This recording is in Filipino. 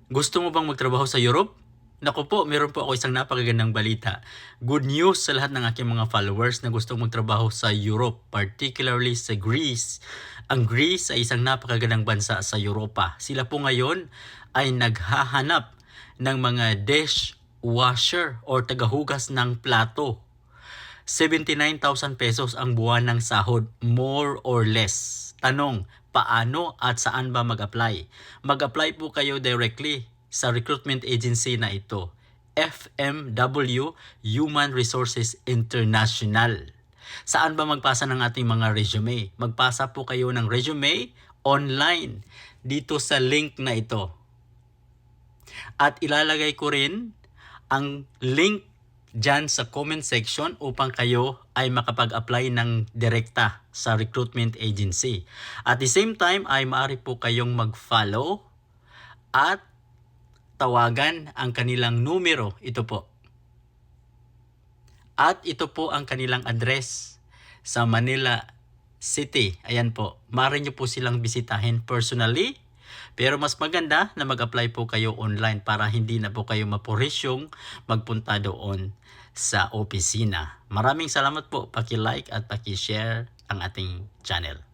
Gusto mo bang magtrabaho sa Europe? Naku po, meron po ako isang napakagandang balita. Good news sa lahat ng aking mga followers na gustong magtrabaho sa Europe, particularly sa Greece. Ang Greece ay isang napakagandang bansa sa Europa. Sila po ngayon ay naghahanap ng mga dishwasher or tagahugas ng plato. 79,000 pesos ang buwan ng sahod, more or less. Tanong, paano at saan ba mag-apply? Mag-apply po kayo directly sa recruitment agency na ito, FMW Human Resources International. Saan ba magpasa ng ating mga resume? Magpasa po kayo ng resume online dito sa link na ito. At ilalagay ko rin ang link dyan sa comment section upang kayo ay makapag-apply ng direkta sa recruitment agency. At the same time ay maaari po kayong mag-follow at tawagan ang kanilang numero. Ito po. At ito po ang kanilang address sa Manila City. Ayan po. Maaari nyo po silang bisitahin personally. Pero mas maganda na mag-apply po kayo online para hindi na po kayo mapurisyong magpunta doon sa opisina. Maraming salamat po. Paki-like at paki-share ang ating channel.